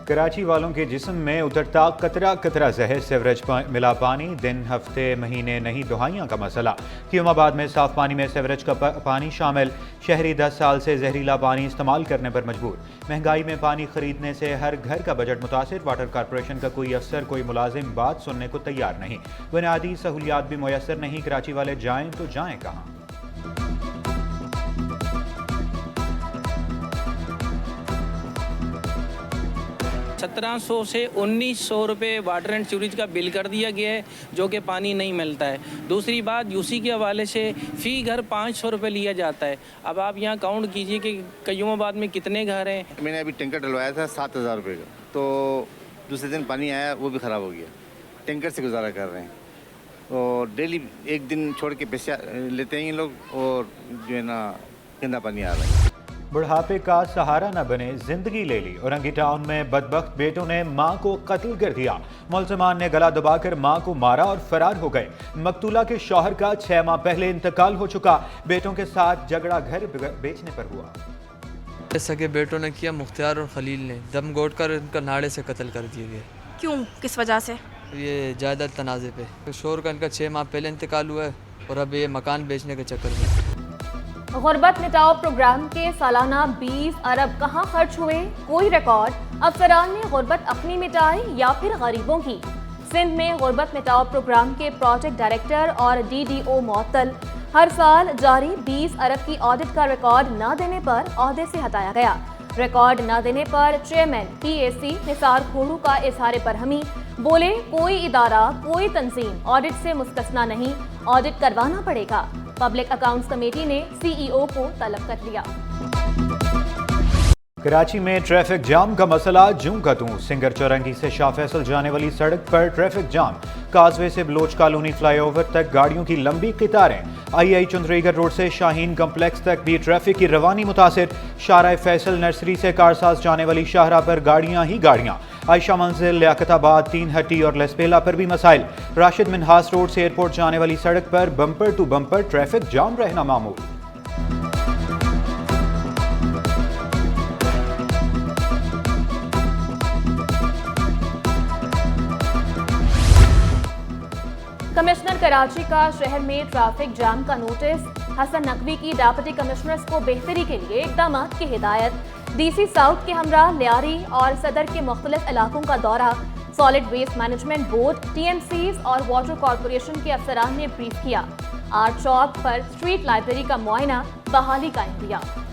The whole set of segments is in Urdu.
کراچی والوں کے جسم میں اترتا قطرہ قطرہ زہر سیوریج ملا پانی، دن ہفتے مہینے نہیں دہائیاں کا مسئلہ۔ کیوم آباد میں صاف پانی میں سیوریج کا پانی شامل، شہری 10 سال سے زہریلا پانی استعمال کرنے پر مجبور۔ مہنگائی میں پانی خریدنے سے ہر گھر کا بجٹ متاثر، واٹر کارپوریشن کا کوئی افسر کوئی ملازم بات سننے کو تیار نہیں، بنیادی سہولیات بھی میسر نہیں، کراچی والے جائیں تو جائیں کہاں؟ 1700 سے 1900 روپے واٹر اینڈ سیوریج کا بل کر دیا گیا ہے، جو کہ پانی نہیں ملتا ہے۔ دوسری بات یوسی کے حوالے سے فی گھر 500 روپے لیا جاتا ہے۔ اب آپ یہاں کاؤنٹ کیجئے کہ قیوم آباد میں کتنے گھر ہیں۔ میں نے ابھی ٹینکر ڈلوایا تھا 7000 روپے کا، تو دوسرے دن پانی آیا وہ بھی خراب ہو گیا۔ ٹینکر سے گزارا کر رہے ہیں اور ڈیلی ایک دن چھوڑ کے پیسے لیتے ہیں یہ لوگ، اور جو ہے نا گندا پانی آ رہا ہے۔ بڑھاپے کا سہارا نہ بنے، زندگی لے لی۔ اورنگی ٹاؤن میں بدبخت بیٹوں نے ماں کو قتل کر دیا، ملزمان نے گلا دبا کر ماں کو مارا اور فرار ہو گئے۔ مقتولہ کے شوہر کا 6 ماہ پہلے انتقال ہو چکا، بیٹوں کے ساتھ جھگڑا گھر بیچنے پر ہوا۔ سگے بیٹوں نے کیا، مختار اور خلیل نے دم گھونٹ کر ان کا ناڑے سے قتل کر دیے گئے۔ کیوں، کس وجہ سے؟ یہ جائیداد تنازع پہ۔ شوہر کا ان کا 6 ماہ پہلے انتقال ہوا ہے اور اب یہ مکان بیچنے کے چکر میں۔ غربت مٹاؤ پروگرام کے سالانہ 20 ارب کہاں خرچ ہوئے، کوئی ریکارڈ؟ افسران نے غربت اپنی مٹائی یا پھر غریبوں کی؟ سندھ میں غربت مٹاؤ پروگرام کے پروجیکٹ ڈائریکٹر اور DDO معطل، ہر سال جاری 20 ارب کی آڈٹ کا ریکارڈ نہ دینے پر عہدے سے ہٹایا گیا۔ ریکارڈ نہ دینے پر چیئرمین PAC نثار کھوڑو کا اظہار برہمی، بولے کوئی ادارہ کوئی تنظیم آڈٹ سے مستثنا نہیں، آڈٹ کروانا پڑے گا۔ پبلک اکاؤنٹس کمیٹی نے CEO کو طلب کر لیا۔ کراچی میں ٹریفک جام کا مسئلہ جوں کا توں، سنگر چورنگی سے شاہ فیصل جانے والی سڑک پر ٹریفک جام، کازوے سے بلوچ کالونی فلائی اوور تک گاڑیوں کی لمبی قطاریں۔ IIA چندریگر روڈ سے شاہین کمپلیکس تک بھی ٹریفک کی روانی متاثر، شارع فیصل نرسری سے کارساز جانے والی شاہراہ پر گاڑیاں ہی گاڑیاں، عائشہ منزل، لیاقت آباد، 3 ہٹی اور لسپیلا پر بھی مسائل۔ راشد منہاس روڈ سے ایئرپورٹ جانے والی سڑک پر bumper to bumper traffic jam رہنا معمول۔ کمشنر کراچی کا شہر میں ٹریفک جام کا نوٹس، حسن نقوی کی ڈپٹی کمشنرز کو بہتری کے لیے اقدامات کی ہدایت۔ DC ساؤتھ کے ہمراہ لیاری اور صدر کے مختلف علاقوں کا دورہ، solid waste management board, TMCs اور واٹر کارپوریشن کے افسران نے بریف کیا۔ آرٹ چوک پر اسٹریٹ لائبریری کا معائنہ، بحالی کا انتظام۔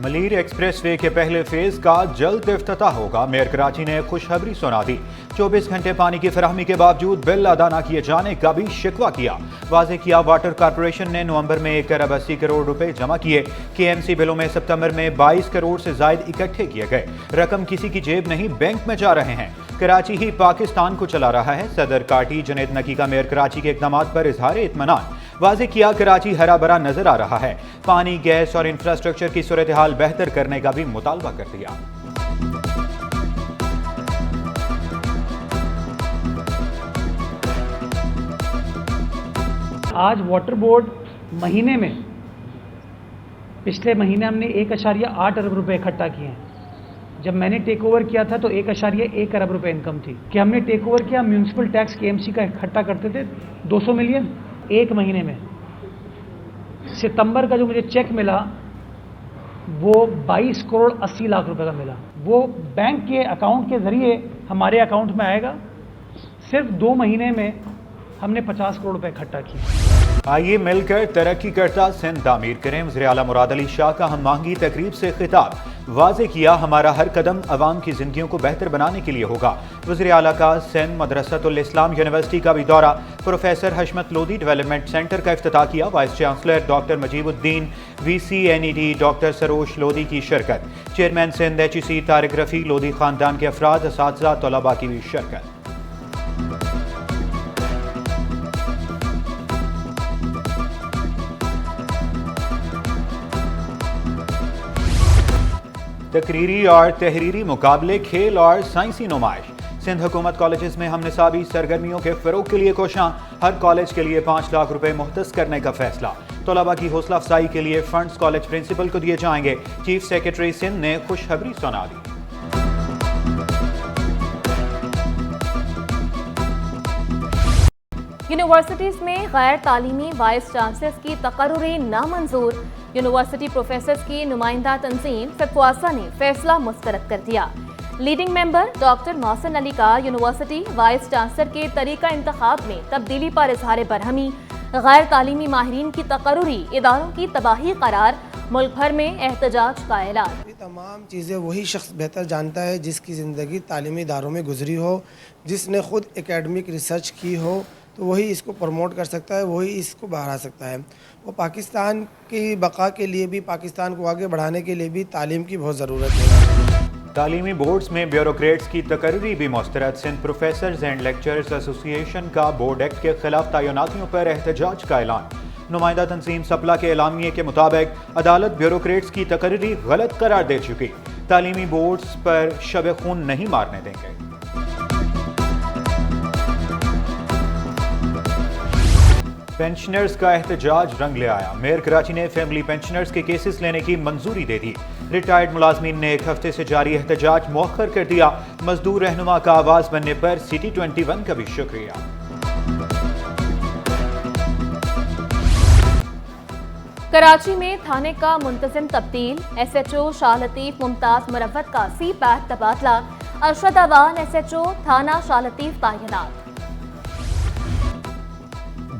ملیر ایکسپریس وے کے پہلے فیز کا جلد افتتاح ہوگا، میئر کراچی نے خوشخبری سنا دی۔ 24 گھنٹے پانی کی فراہمی کے باوجود بل ادا نہ کیے جانے کا بھی شکوہ کیا۔ واضح کیا واٹر کارپوریشن نے نومبر میں 1 ارب 80 کروڑ روپے جمع کیے، KMC بلوں میں ستمبر میں 22 کروڑ سے زائد اکٹھے کیے گئے، رقم کسی کی جیب نہیں بینک میں جا رہے ہیں۔ کراچی ہی پاکستان کو چلا رہا ہے، صدر کاٹی جنید نکی کا میئر کراچی کے اقدامات پر اظہار اطمینان۔ واضح کیا کراچی ہرا بھرا نظر آ رہا ہے، پانی، گیس اور انفراسٹرکچر کی صورتحال بہتر کرنے کا بھی مطالبہ کر دیا۔ آج واٹر بورڈ مہینے میں، پچھلے مہینے ہم نے 1.8 ارب روپے اکٹھا کیے ہیں۔ جب میں نے ٹیک اوور کیا تھا تو 1.1 ارب روپے انکم تھی کہ ہم نے ٹیک اوور کیا۔ میونسپل ٹیکس KMC کا اکٹھا کرتے تھے 200 ملین ایک مہینے میں۔ ستمبر کا جو مجھے چیک ملا وہ 22 کروڑ 80 لاکھ روپے کا ملا، وہ بینک کے اکاؤنٹ کے ذریعے ہمارے اکاؤنٹ میں آئے گا۔ صرف 2 مہینے میں ہم نے 50 کروڑ روپے اکٹھا کیے۔ آئیے مل کر ترقی کرتا سندھ تعمیر کریں، وزیر اعلیٰ مراد علی شاہ کا ہم آہنگی تقریب سے خطاب۔ واضح کیا ہمارا ہر قدم عوام کی زندگیوں کو بہتر بنانے کے لیے ہوگا۔ وزیر اعلیٰ کا سندھ مدرسۃ الاسلام یونیورسٹی کا بھی دورہ، پروفیسر حشمت لودھی ڈیولپمنٹ سینٹر کا افتتاح کیا، وائس چانسلر ڈاکٹر مجیب الدین، VC NED doctor Sarosh Lodhi کی شرکت، چیئرمین سندھ HEC طارق رفیع، لودھی خاندان کے افراد، اساتذہ، طلباء کی بھی شرکت۔ تقریری اور تحریری مقابلے، کھیل اور سائنسی نمائش۔ سندھ حکومت کالجز میں ہم نصابی سرگرمیوں کے فروغ کے لیے کوشاں، ہر کالج کے لیے 5 لاکھ روپے مختص کرنے کا فیصلہ۔ طلبہ کی حوصلہ افزائی کے لیے فنڈز کالج پرنسپل کو دیے جائیں گے، چیف سیکرٹری سندھ نے خوشخبری سنا دی۔ یونیورسٹیز میں غیر تعلیمی وائس چانسلرز کی تقرری نامنظور، یونیورسٹی پروفیسرز کی نمائندہ تنظیم فتواسا نے فیصلہ مسترد کر دیا۔ لیڈنگ ممبر ڈاکٹر محسن علی کا یونیورسٹی وائس چانسلر کے طریقہ انتخاب میں تبدیلی پر اظہار برہمی، غیر تعلیمی ماہرین کی تقرری اداروں کی تباہی قرار، ملک بھر میں احتجاج کا اعلان۔ یہ تمام چیزیں وہی شخص بہتر جانتا ہے جس کی زندگی تعلیمی اداروں میں گزری ہو، جس نے خود اکیڈمک ریسرچ کی ہو، تو وہی اس کو پروموٹ کر سکتا ہے، وہی اس کو بڑھا سکتا ہے۔ وہ پاکستان کی بقا کے لیے بھی، پاکستان کو آگے بڑھانے کے لیے بھی تعلیم کی بہت ضرورت ہے۔ تعلیمی بورڈز میں بیوروکریٹس کی تقرری بھی مسترد، سندھ پروفیسرز اینڈ لیکچررز ایسوسی ایشن کا بورڈ ایکٹ کے خلاف تعیناتیوں پر احتجاج کا اعلان۔ نمائندہ تنظیم سپلا کے اعلامیے کے مطابق عدالت بیوروکریٹس کی تقرری غلط قرار دے چکی، تعلیمی بورڈز پر شب خون نہیں مارنے دیں گے۔ پینشنرز کا احتجاج رنگ لے آیا، میئر کراچی نے فیملی پینشنرز کے کیسز لینے کی منظوری دے دی، ریٹائرڈ ملازمین نے ایک ہفتے سے جاری احتجاج مؤخر کر دیا، مزدور رہنما کا آواز بننے پر سٹی 21 کا بھی شکریہ۔ کراچی میں تھانے کا منتظم تبدیل، ایس ایچ او شاہ لطیف ممتاز مروت کا سی پیک تبادلہ، Arshad Awan S H O تھانہ شاہ لطیف تعینات۔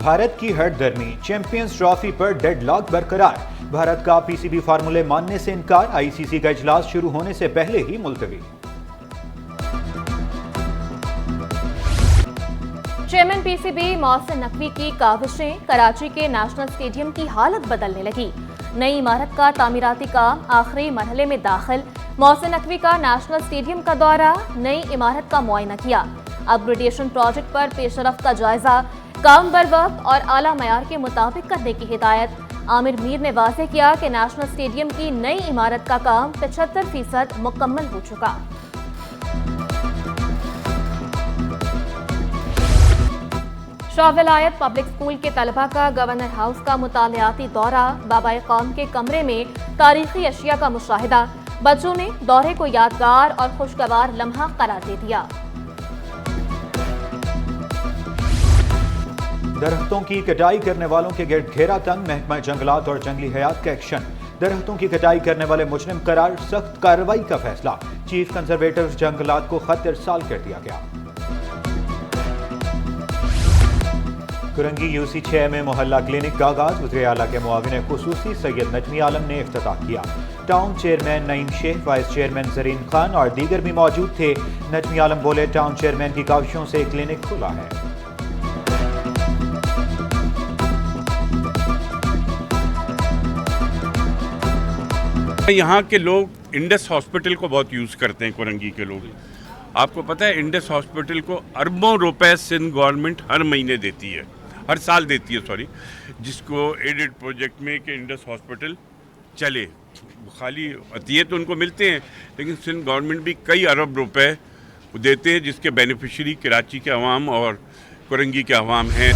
بھارت کی ہٹ درمی، چیمپئنز ٹرافی پر ڈیڈ لاک برقرار، بھارت کا پی سی بی فارمولے ماننے سے انکار، آئی سی سی کا اجلاس شروع ہونے سے پہلے ہی ملتوی۔ Chairman P C B Mohsin Naqvi کی کاوشیں، کراچی کے نیشنل اسٹیڈیم کی حالت بدلنے لگی، نئی عمارت کا تعمیراتی کام آخری مرحلے میں داخل، محسن نقوی کا نیشنل اسٹیڈیم کا دورہ، نئی عمارت کا معائنہ کیا، اپ گریڈیشن پروجیکٹ پر پیش رفت کا جائزہ، کام بر وقت اور اعلیٰ معیار کے مطابق کرنے کی ہدایت۔ عامر میر نے واضح کیا کہ نیشنل اسٹیڈیم کی نئی عمارت کا کام 75% مکمل ہو چکا۔ شاہ ولایت پبلک اسکول کے طلبہ کا گورنر ہاؤس کا مطالعاتی دورہ، بابائے قوم کے کمرے میں تاریخی اشیاء کا مشاہدہ، بچوں نے دورے کو یادگار اور خوشگوار لمحہ قرار دے دیا۔ درختوں کی کٹائی کرنے والوں کے گرد گھیرا تنگ، محکمہ جنگلات اور جنگلی حیات کا ایکشن، درختوں کی کٹائی کرنے والے مجرم قرار، سخت کارروائی کا فیصلہ، چیف کنزرویٹر جنگلات کو خط ارسال کر دیا گیا۔ کرنگی یو سی 6 میں محلہ کلینک کا آغاز، وزیر اعلیٰ کے معاون خصوصی سید نجمی عالم نے افتتاح کیا، ٹاؤن چیئرمین نعیم شیخ، وائس چیئرمین زرین خان اور دیگر بھی موجود تھے۔ نجمی عالم بولے، ٹاؤن چیئرمین کی کاوشوں سے کلینک کھلا ہے۔ یہاں کے لوگ انڈس ہاسپٹل کو بہت یوز کرتے ہیں، کرنگی کے لوگ۔ آپ کو پتہ ہے انڈس ہاسپٹل کو اربوں روپے سندھ گورنمنٹ ہر مہینے دیتی ہے، ہر سال دیتی ہے سوری، جس کو ایڈڈ پروجیکٹ میں کہ انڈس ہاسپٹل چلے۔ خالی عطیے تو ان کو ملتے ہیں، لیکن سندھ گورنمنٹ بھی کئی ارب روپے دیتے ہیں، جس کے بینیفیشری کراچی کے عوام اور کرنگی کے عوام ہیں۔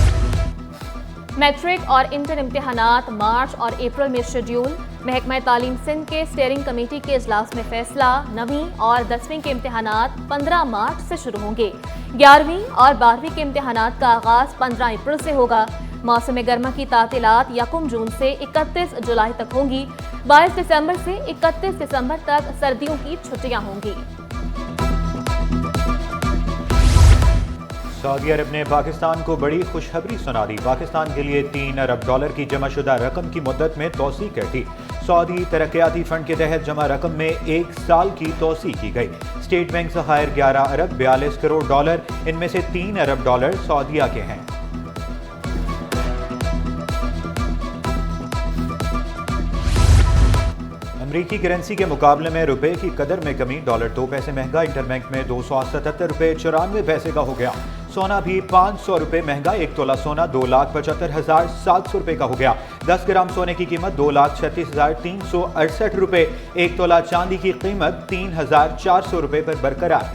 میٹرک اور انٹر امتحانات مارچ اور اپریل میں شیڈیول، محکمہ تعلیم سندھ کے اسٹیئرنگ کمیٹی کے اجلاس میں فیصلہ، 9ویں اور 10ویں کے امتحانات 15 مارچ سے شروع ہوں گے، 11ویں اور 12ویں کے امتحانات کا آغاز 15 اپریل سے ہوگا۔ موسم گرما کی تعطیلات 1 جون سے 31 جولائی تک ہوں گی، 22 دسمبر سے 31 دسمبر تک سردیوں کی چھٹیاں ہوں گی۔ سعودی عرب نے پاکستان کو بڑی خوشخبری سنا دی، پاکستان کے لیے $3 ارب کی جمع شدہ رقم کی مدت میں توسیع کر دی، سعودی ترقیاتی فنڈ کے تحت جمع رقم میں 1 سال کی توسیع کی گئی، اسٹیٹ بینک ذخائر $11 ارب 42 کروڑ، ان میں سے $3 ارب سعودیہ کے ہیں۔ امریکی کرنسی کے مقابلے میں روپے کی قدر میں کمی، ڈالر 2 پیسے مہنگا، انٹر بینک میں 277 روپے 94 پیسے کا ہو گیا، سونا بھی 500 روپے مہنگا، 1 تولہ سونا 2,75,700 روپے کا ہو گیا، 10 گرام سونے کی قیمت 2,36,368 روپے، 1 تولہ چاندی کی قیمت 3,400 روپے پر برقرار۔